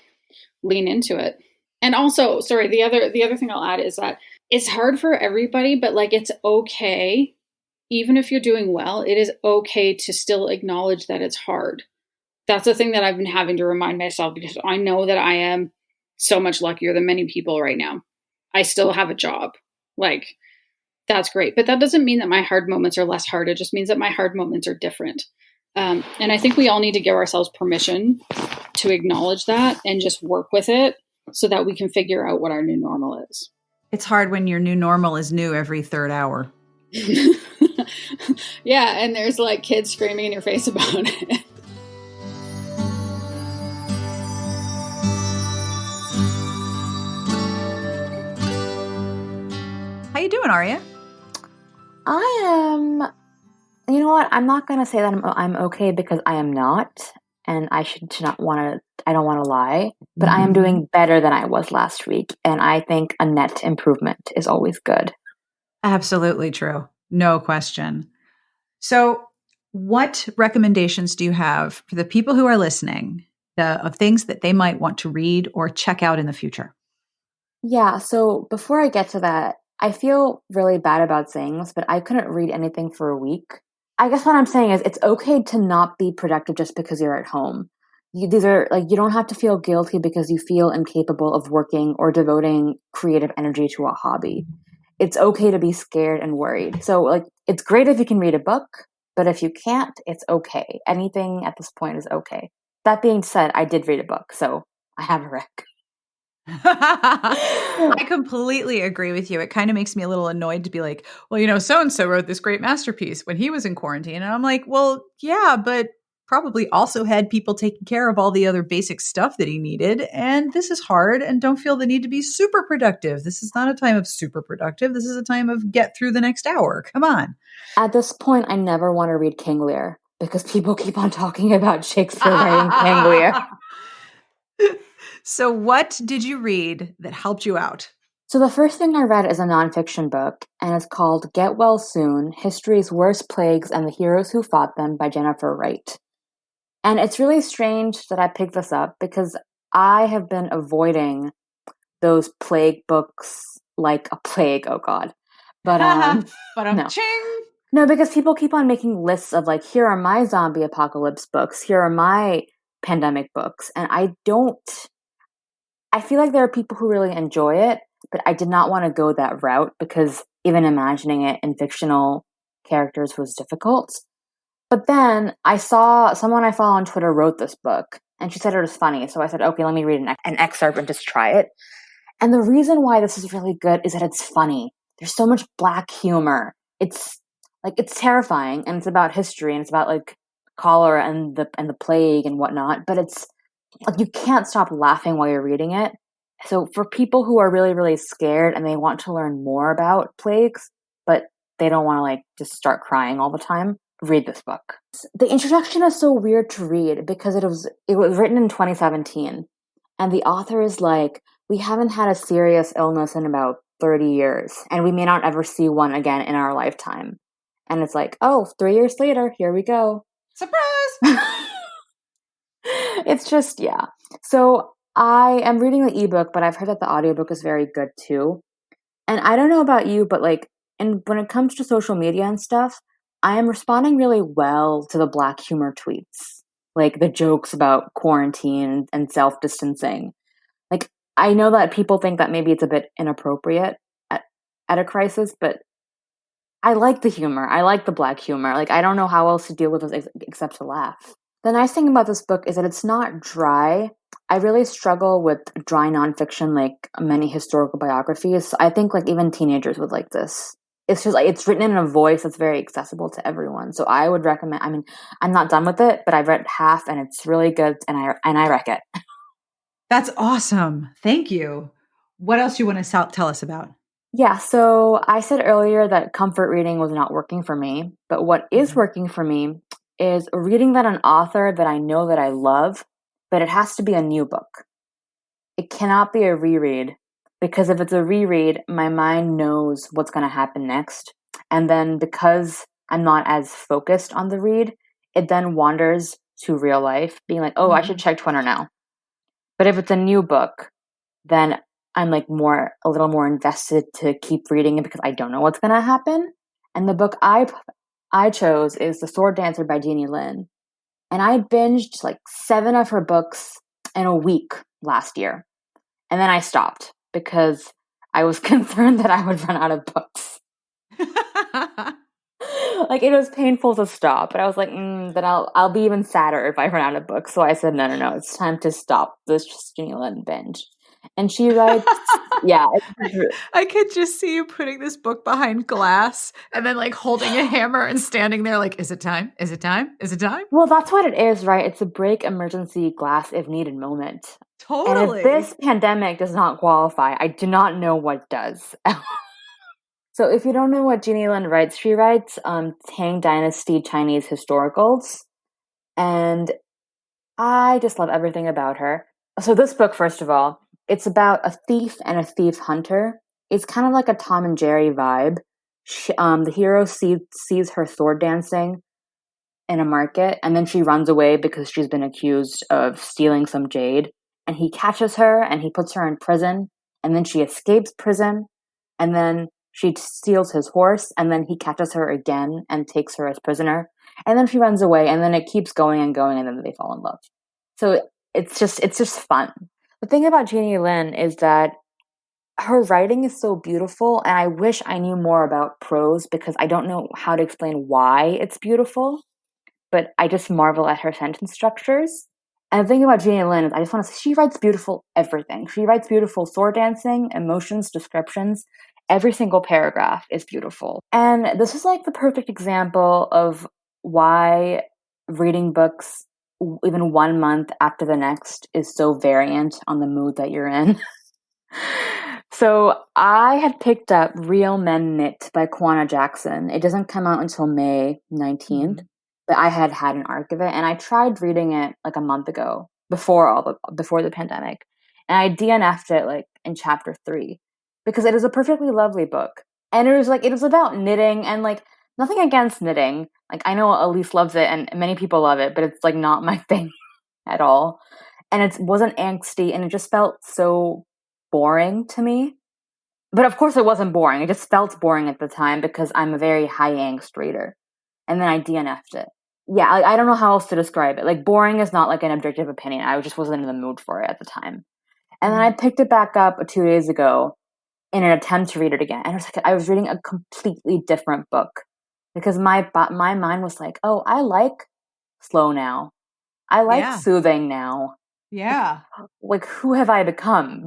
lean into it. And also, sorry, the other thing I'll add is that it's hard for everybody, but like, it's okay. Even if you're doing well, it is okay to still acknowledge that it's hard. That's the thing that I've been having to remind myself, because I know that I am so much luckier than many people right now. I still have a job. Like, that's great. But that doesn't mean that my hard moments are less hard. It just means that my hard moments are different. And I think we all need to give ourselves permission to acknowledge that and just work with it so that we can figure out what our new normal is. It's hard when your new normal is new every third hour. Yeah, and there's like kids screaming in your face about it. How you doing, Aarya? I am, you know what? I'm not going to say that I'm okay, because I am not. And I don't want to lie, but I am doing better than I was last week. And I think a net improvement is always good. Absolutely true. No question. So what recommendations do you have for the people who are listening of things that they might want to read or check out in the future? Yeah. So before I get to that, I feel really bad about saying this, but I couldn't read anything for a week. I guess what I'm saying is it's okay to not be productive just because you're at home. You don't have to feel guilty because you feel incapable of working or devoting creative energy to a hobby. It's okay to be scared and worried. So like, it's great if you can read a book, but if you can't, it's okay. Anything at this point is okay. That being said, I did read a book, so I have a rec. I completely agree with you. It kind of makes me a little annoyed to be like, well, so-and-so wrote this great masterpiece when he was in quarantine. And I'm like, well, yeah, but probably also had people taking care of all the other basic stuff that he needed. And this is hard, and don't feel the need to be super productive. This is not a time of super productive. This is a time of get through the next hour. Come on. At this point, I never want to read King Lear because people keep on talking about Shakespeare writing King Lear. So what did you read that helped you out? So the first thing I read is a nonfiction book, and it's called Get Well Soon, History's Worst Plagues and the Heroes Who Fought Them by Jennifer Wright. And it's really strange that I picked this up because I have been avoiding those plague books like a plague. Oh God. But, no. Ching! No, because people keep on making lists of like, here are my zombie apocalypse books. Here are my pandemic books. And I feel like there are people who really enjoy it, but I did not want to go that route because even imagining it in fictional characters was difficult. But then I saw someone I follow on Twitter wrote this book, and she said it was funny. So I said, okay, let me read an excerpt and just try it. And the reason why this is really good is that it's funny. There's so much black humor. It's terrifying, and it's about history, and it's about like cholera and the plague and whatnot. But it's like you can't stop laughing while you're reading it. So for people who are really, really scared and they want to learn more about plagues, but they don't want to like just start crying all the time, read this book. The introduction is so weird to read because it was written in 2017, and the author is like, we haven't had a serious illness in about 30 years, and we may not ever see one again in our lifetime. And it's like, 3 years later, here we go. Surprise! It's just, yeah. So I am reading the ebook, but I've heard that the audiobook is very good too. And I don't know about you, but like, and when it comes to social media and stuff, I am responding really well to the black humor tweets, like the jokes about quarantine and self-distancing. Like, I know that people think that maybe it's a bit inappropriate at a crisis, but I like the humor. I like the black humor. Like, I don't know how else to deal with this except to laugh. The nice thing about this book is that it's not dry. I really struggle with dry nonfiction, like many historical biographies. I think like even teenagers would like this. It's just like it's written in a voice that's very accessible to everyone. So I would recommend. I mean, I'm not done with it, but I've read half, and it's really good, and I rec it. That's awesome. Thank you. What else do you want to tell us about? Yeah, so I said earlier that comfort reading was not working for me, but what is working for me is reading that an author that I know that I love, but it has to be a new book. It cannot be a reread, because if it's a reread, my mind knows what's going to happen next. And then because I'm not as focused on the read, it then wanders to real life, being like, I should check Twitter now. But if it's a new book, then I'm like a little more invested to keep reading it because I don't know what's going to happen. And the book I chose is The Sword Dancer by Jeannie Lin. And I binged like 7 of her books in a week last year. And then I stopped because I was concerned that I would run out of books. Like, it was painful to stop, but I was like, then I'll be even sadder if I run out of books. So I said, no, it's time to stop this Jeannie Lin binge. And she writes, yeah. I could just see you putting this book behind glass and then like holding a hammer and standing there like, is it time? Is it time? Is it time? Well, that's what it is, right? It's a break emergency glass if needed moment. Totally. And if this pandemic does not qualify, I do not know what does. So if you don't know what Jeannie Lin writes, she writes Tang Dynasty Chinese historicals. And I just love everything about her. So this book, first of all, it's about a thief and a thief hunter. It's kind of like a Tom and Jerry vibe. The hero sees her sword dancing in a market, and then she runs away because she's been accused of stealing some jade. And he catches her, and he puts her in prison, and then she escapes prison, and then she steals his horse, and then he catches her again and takes her as prisoner. And then she runs away, and then it keeps going and going, and then they fall in love. So it's just fun. The thing about Jeannie Lin is that her writing is so beautiful, and I wish I knew more about prose because I don't know how to explain why it's beautiful, but I just marvel at her sentence structures. And the thing about Jeannie Lin is I just want to say she writes beautiful everything. She writes beautiful sword dancing, emotions, descriptions. Every single paragraph is beautiful. And this is like the perfect example of why reading books even 1 month after the next is so variant on the mood that you're in. So I had picked up Real Men Knit by Kwana Jackson. It doesn't come out until May 19th, but I had an arc of it, and I tried reading it like a month ago before the pandemic, and I DNF'd it like in chapter 3 because it is a perfectly lovely book, and it was about knitting, and like nothing against knitting. Like I know Elise loves it, and many people love it, but it's like not my thing at all, and it wasn't angsty, and it just felt so boring to me. But of course it wasn't boring. It just felt boring at the time because I'm a very high angst reader. And then I DNF'd it. Yeah, I don't know how else to describe it. Like, boring is not like an objective opinion. I just wasn't in the mood for it at the time. And then I picked it back up 2 days ago in an attempt to read it again. And I was reading a completely different book because my mind was like, oh, I like slow now. I like soothing now. Yeah. Like, who have I become?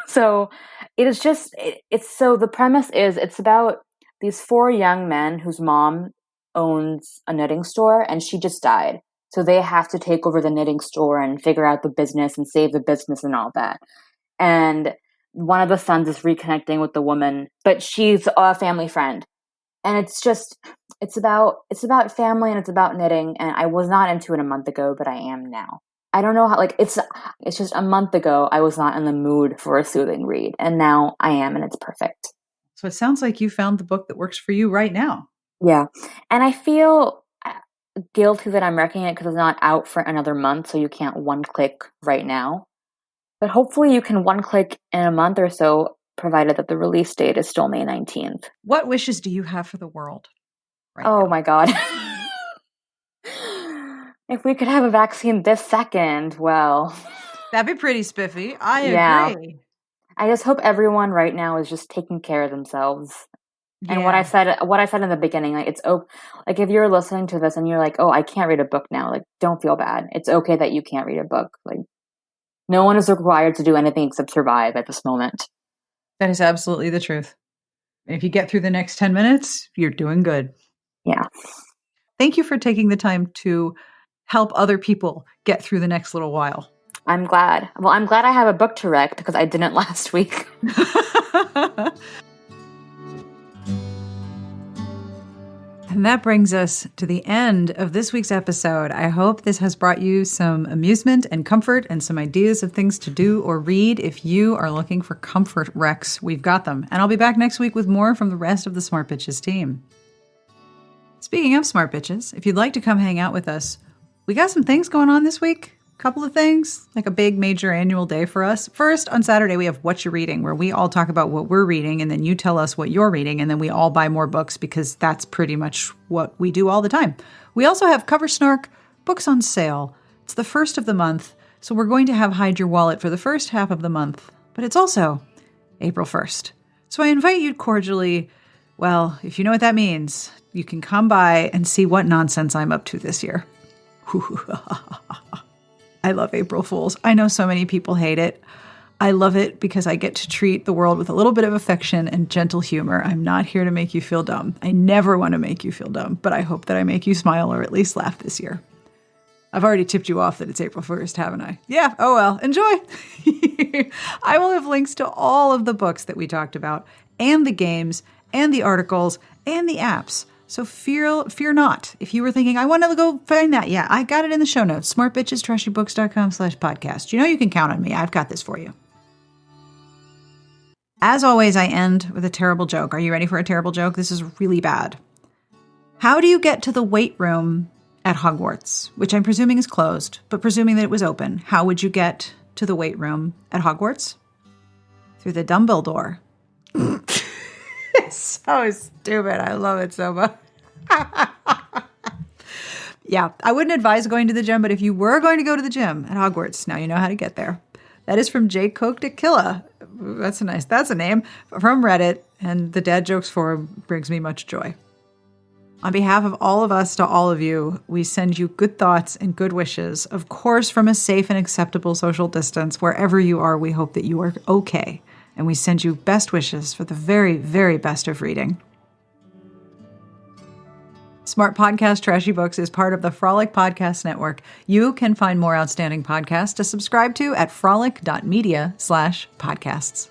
So it is just, so the premise is it's about these 4 young men whose mom owns a knitting store and she just died. So they have to take over the knitting store and figure out the business and save the business and all that. And one of the sons is reconnecting with the woman, but she's a family friend. And it's about family and it's about knitting. And I was not into it a month ago, but I am now. I don't know how, like, it's just a month ago, I was not in the mood for a soothing read. And now I am, and it's perfect. So it sounds like you found the book that works for you right now. Yeah. And I feel guilty that I'm wrecking it because it's not out for another month, so you can't one-click right now. But hopefully you can one-click in a month or so, provided that the release date is still May 19th. What wishes do you have for the world right now? Oh my God. If we could have a vaccine this second, well. That'd be pretty spiffy. I agree. I just hope everyone right now is just taking care of themselves. Yeah. And what I said in the beginning, like like if you're listening to this and you're like, oh, I can't read a book now, like don't feel bad. It's okay that you can't read a book. Like no one is required to do anything except survive at this moment. That is absolutely the truth. And if you get through the next 10 minutes, you're doing good. Yeah. Thank you for taking the time to help other people get through the next little while. I'm glad. Well, I'm glad I have a book to rec because I didn't last week. And that brings us to the end of this week's episode. I hope this has brought you some amusement and comfort and some ideas of things to do or read. If you are looking for comfort recs, we've got them. And I'll be back next week with more from the rest of the Smart Bitches team. Speaking of Smart Bitches, if you'd like to come hang out with us, we got some things going on this week. couple of things, like a big major annual day for us. First, on Saturday, we have What You're Reading, where we all talk about what we're reading, and then you tell us what you're reading, and then we all buy more books because that's pretty much what we do all the time. We also have Cover Snark, books on sale. It's the first of the month, so we're going to have Hide Your Wallet for the first half of the month, but it's also April 1st. So I invite you cordially, well, if you know what that means, you can come by and see what nonsense I'm up to this year. I love April Fools. I know so many people hate it. I love it because I get to treat the world with a little bit of affection and gentle humor. I'm not here to make you feel dumb. I never want to make you feel dumb, but I hope that I make you smile or at least laugh this year. I've already tipped you off that it's April 1st, haven't I? Yeah, oh well, enjoy. I will have links to all of the books that we talked about, and the games, and the articles, and the apps. So fear not. If you were thinking, I want to go find that, yeah, I got it in the show notes, smartbitchestrashybooks.com/podcast. You know you can count on me. I've got this for you. As always, I end with a terrible joke. Are you ready for a terrible joke? This is really bad. How do you get to the weight room at Hogwarts, which I'm presuming is closed, but presuming that it was open? How would you get to the weight room at Hogwarts? Through the dumbbell door. It's so stupid. I love it so much. Yeah, I wouldn't advise going to the gym, but if you were going to go to the gym at Hogwarts, now you know how to get there. That is from Jake Coke Tequila. That's a name from Reddit, and the Dad Jokes Forum brings me much joy. On behalf of all of us to all of you, we send you good thoughts and good wishes, of course, from a safe and acceptable social distance. Wherever you are, we hope that you are okay. And we send you best wishes for the very, very best of reading. Smart Podcast Trashy Books is part of the Frolic Podcast Network. You can find more outstanding podcasts to subscribe to at frolic.media/podcasts.